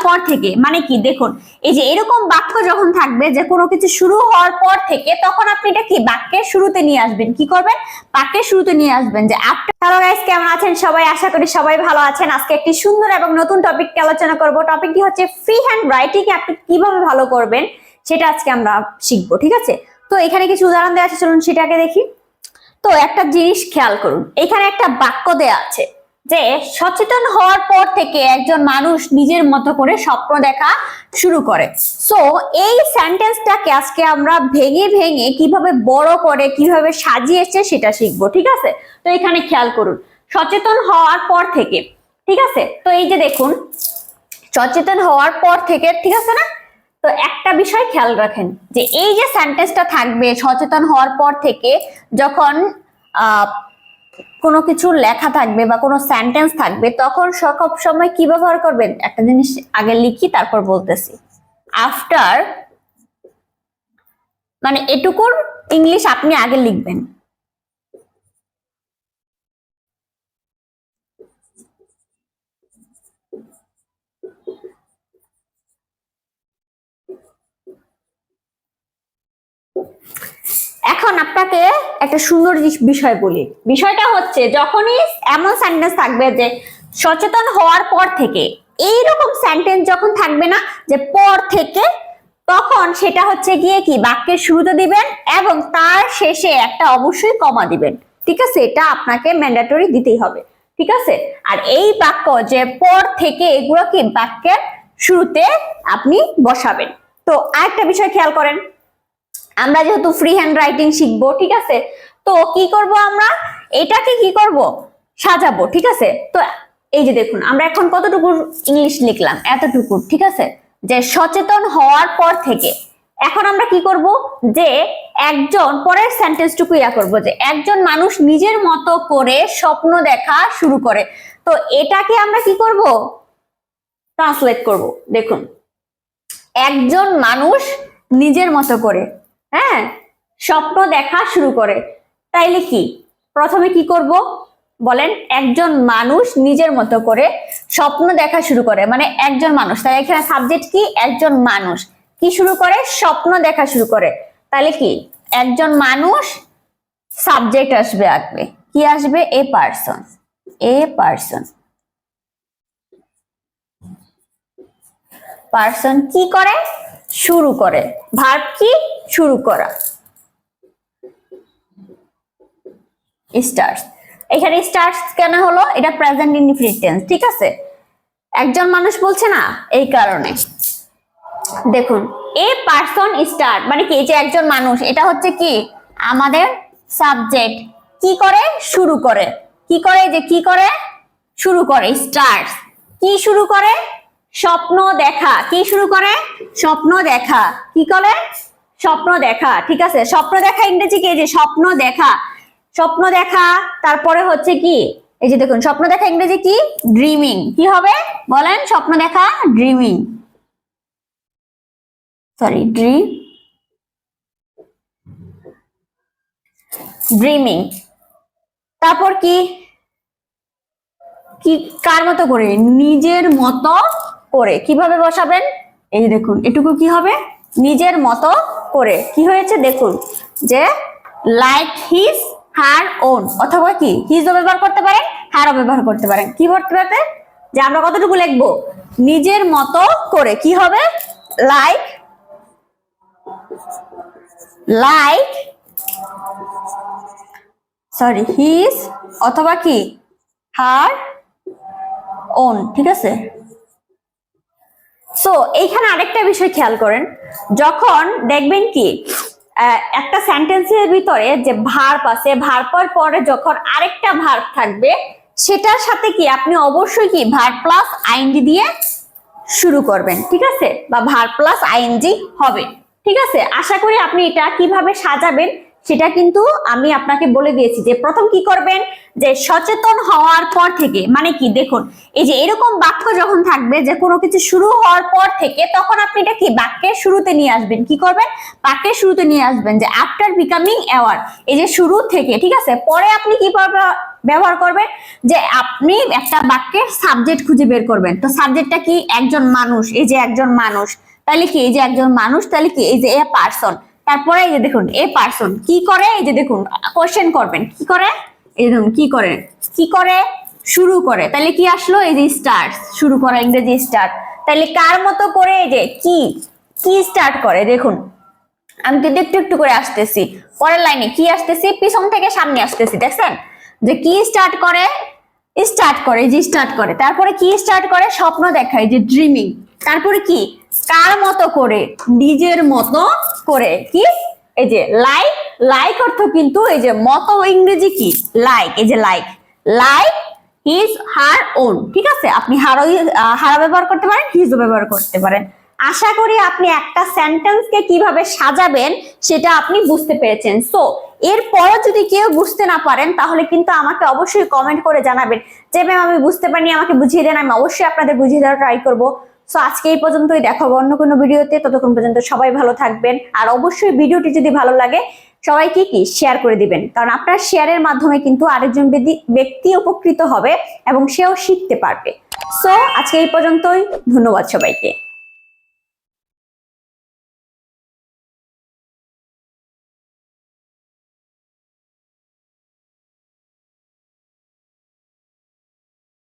পর থেকে, মানে কি দেখুন, এই যে এরকম বাক্য যখন থাকবে যে কোনো কিছু শুরু হওয়ার পর থেকে, তখন আপনি এটা কি বাক্যের শুরুতে নিয়ে আসবেন। কি করবেন? বাক্যের শুরুতে নিয়ে আসবেন যে আফটার। হ্যালো গাইস, কেমন আছেন সবাই? আশা করি সবাই ভালো আছেন। আজকে একটি সুন্দর এবং নতুন টপিক আলোচনা করব। টপিকটি হচ্ছে ফ্রি হ্যান্ড রাইটিং আপনি কিভাবে ভালো করবেন সেটা আজকে আমরা শিখবো, ঠিক আছে? তো এখানে কিছু উদাহরণ দেওয়া আছে, চলুন সেটাকে দেখি। তো একটা জিনিস খেয়াল করুন, এখানে একটা বাক্য দেয়া আছে যে সচেতন হওয়ার পর থেকে একজন মানুষ নিজের মতো করে স্বপ্ন দেখা শুরু করে। সো এই সেন্টেন্সটাকে আজকে আমরা ভেঙে ভেঙে কিভাবে বড় করে কিভাবে সাজিয়েছে সেটা শিখবো, ঠিক আছে? তো এখানে খেয়াল করুন, সচেতন হওয়ার পর থেকে, ঠিক আছে? তো এই যে দেখুন, সচেতন হওয়ার পর থেকে, ঠিক আছে না? তো একটা বিষয় খেয়াল রাখেন যে এই যে সেন্টেন্সটা থাকবে সচেতন হওয়ার পর থেকে, যখন কোনো কিছু লেখা থাকবে বা কোনো সেন্টেন্স থাকবে, তখন সব সময় কি ব্যবহার করবেন? একটা জিনিস আগে লিখি তারপর বলতেছি। আফটার মানে এটুকুর ইংলিশ আপনি আগে লিখবেন। এখন আপনাকে একটা সুন্দর বিষয় বলি। বিষয়টা হচ্ছে যখনই এমন সেন্টেন্স থাকবে যে সচেতন হওয়ার পর থেকে, এইরকম সেন্টেন্স যখন থাকবে না যে পর থেকে, তখন সেটা হচ্ছে গিয়ে কি বাক্যের শুরুতে দিবেন এবং তার শেষে একটা অবশ্যই কমা দিবেন, ঠিক আছে? এটা আপনাকে ম্যান্ডেটরি দিতেই হবে, ঠিক আছে? আর এই বাক্য যে পর থেকে, এগুলো কি বাক্যের শুরুতে আপনি বসাবেন। তো আরেকটা বিষয় খেয়াল করেন, আমরা যেহেতু ফ্রি হ্যান্ড রাইটিং শিখবো, ঠিক আছে? তো কি করব আমরা? এটাকে কি করব? সাজাবো, ঠিক আছে? তো এই যে দেখুন, আমরা এখন কতটুকু ইংলিশ লিখলাম? এতটুকু, ঠিক আছে? যে সচেতন হওয়ার পর থেকে। এখন আমরা কি করব? যে একজন, পরের সেন্টেন্সটুকু করব যে একজন মানুষ নিজের মতো করে স্বপ্ন দেখা শুরু করে। তো এটাকে আমরা কি করব? ট্রান্সলেট করব। দেখুন, একজন মানুষ নিজের মতো করে, হ্যাঁ, স্বপ্ন দেখা শুরু করে। তাইলে কি প্রথমে কি করব বলেন? একজন মানুষ নিজের মতো করে স্বপ্ন দেখা শুরু করে, মানে একজন মানুষ। তাই এখানে সাবজেক্ট কি? একজন মানুষ কি শুরু করে? স্বপ্ন দেখা শুরু করে। তাহলে কি একজন মানুষ, সাবজেক্ট আসবে, আসবে কি আসবে? A person. A person. Person কি করে? শুরু করে। ভার্ব কি? শুরু করা। স্টার্টস। এখানে স্টার্টস কেন হলো? এটা প্রেজেন্ট ইনডিফিনিট টেন্স, ঠিক আছে? একজন মানুষ বলছে না, এই কারণে। দেখুন, এ পারসন স্টার্ট মানে কি? যে একজন মানুষ, এটা হচ্ছে কি আমাদের সাবজেক্ট। কি করে? শুরু করে। কি করে? যে কি করে? শুরু করে। স্টার্টস কি শুরু করে? স্বপ্ন দেখা। কি শুরু করে? স্বপ্ন দেখা। কি করে? স্বপ্ন দেখা, ঠিক আছে? স্বপ্ন দেখা ইংরেজি কি? যে স্বপ্ন দেখা। স্বপ্ন দেখা, তারপরে হচ্ছে কি? এই যে দেখুন, স্বপ্ন দেখা ইংরেজি কি? ড্রিমিং। কি হবে বলেন? স্বপ্ন দেখা ড্রিমিং, সরি ড্রিমিং। তারপর কি? কি কার মতো করে? নিজের মতো করে। কিভাবে বসাবেন? এই যে দেখুন, এটুকু কি হবে? নিজের মতো করে। কি হয়েছে দেখুন, যে লাইক হিজ হার ওন, অথবা কি হিজও ব্যবহার করতে পারেন, হারও ব্যবহার করতে পারেন। কি করতে পারে? যে আমরা কতটুকু লিখবো? নিজের মতো করে। কি হবে? লাইক, লাইক, সরি হিজ, অথবা কি হার ওন, ঠিক আছে? সো এইখানে আরেকটা বিষয় খেয়াল করেন, যখন দেখবেন কি একটা সেন্টেন্সের ভিতরে যে ভার্ব আছে, ভার্বের পরে যখন আরেকটা ভার্ব থাকবে, সেটার সাথে কি আপনি অবশ্যই কি ভার্ব প্লাস আইএনজি দিয়ে শুরু করবেন, ঠিক আছে? বা ভার্ব প্লাস আইএনজি হবে, ঠিক আছে? আশা করি আপনি এটা কিভাবে সাজাবেন সেটা কিন্তু আমি আপনাকে বলে দিয়েছি। যে প্রথম কি করবেন? যে সচেতন হওয়ার পর থেকে, মানে কি দেখুন, এই যে এরকম বাক্য যখন থাকবে যে কোনো কিছু শুরু হওয়ার পর থেকে, তখন আপনি এটা কি বাক্যের শুরুতে নিয়ে আসবেন। কি করবেন? বাক্যের শুরুতে নিয়ে আসবেন যে আফটার বিকামিং অ্যাওয়ার, এই যে শুরু থেকে, ঠিক আছে? পরে আপনি কি ব্যবহার করবেন যে আপনি একটা বাক্যের সাবজেক্ট খুঁজে বের করবেন। তো সাবজেক্টটা কি? একজন মানুষ, এই যে একজন মানুষ, তাহলে কি এই যে একজন মানুষ, তাহলে কি এই যে এ পারসন। তারপরে এই যে দেখুন এ পারসন কি করে, এই যে দেখুন কোশ্চেন করবেন কি করে, এই দেখুন কি করে, কি করে শুরু করে, তাহলে কি আসলো? এই যে স্টার্ট, শুরু করা, ইংরেজি স্টার্ট। তাহলে কার মতো করে, এই যে কি কি স্টার্ট করে, দেখুন আমি কিন্তু একটু একটু করে আসতেছি, পরের লাইনে কি আসতেছি, পিছন থেকে সামনে আসতেছি, দেখছেন যে কি স্টার্ট করে, স্টার্ট করে, যে স্টার্ট করে, তারপরে কি স্টার্ট করে, স্বপ্ন দেখা, এই যে ড্রিমিং। তারপরে কি, কার মতো করে, নিজের মতো করে, কি এই যে লাইক, লাইক অর্থ কিন্তু এই যে মতো ইংরেজি কি লাইক, এই যে like, like his her own, ঠিক আছে, আপনি হারও ব্যবহার করতে পারেন, হিজও ব্যবহার করতে পারেন। আশা করি আপনি একটা সেন্টেন্সকে কিভাবে সাজাবেন সেটা আপনি বুঝতে পেরেছেন। সো এরপরও যদি কেউ বুঝতে না পারেন তাহলে কিন্তু আমাকে অবশ্যই কমেন্ট করে জানাবেন যে ম্যাম আমি বুঝতে পারিনি, আমাকে বুঝিয়ে দেন, আমি অবশ্যই আপনাদের বুঝিয়ে দেওয়ার ট্রাই করব। সো আজকে এই পর্যন্তই, দেখাবো অন্য কোনো ভিডিওতে, ততক্ষণ পর্যন্ত সবাই ভালো থাকবেন। আর অবশ্যই ভিডিওটি যদি ভালো লাগে সবাইকে কি শেয়ার করে দিবেন, কারণ আপনার শেয়ারের মাধ্যমে কিন্তু আরেকজন ব্যক্তি উপকৃত হবে এবং সেও শিখতে পারবে। সো আজকে এই পর্যন্তই, ধন্যবাদ সবাইকে।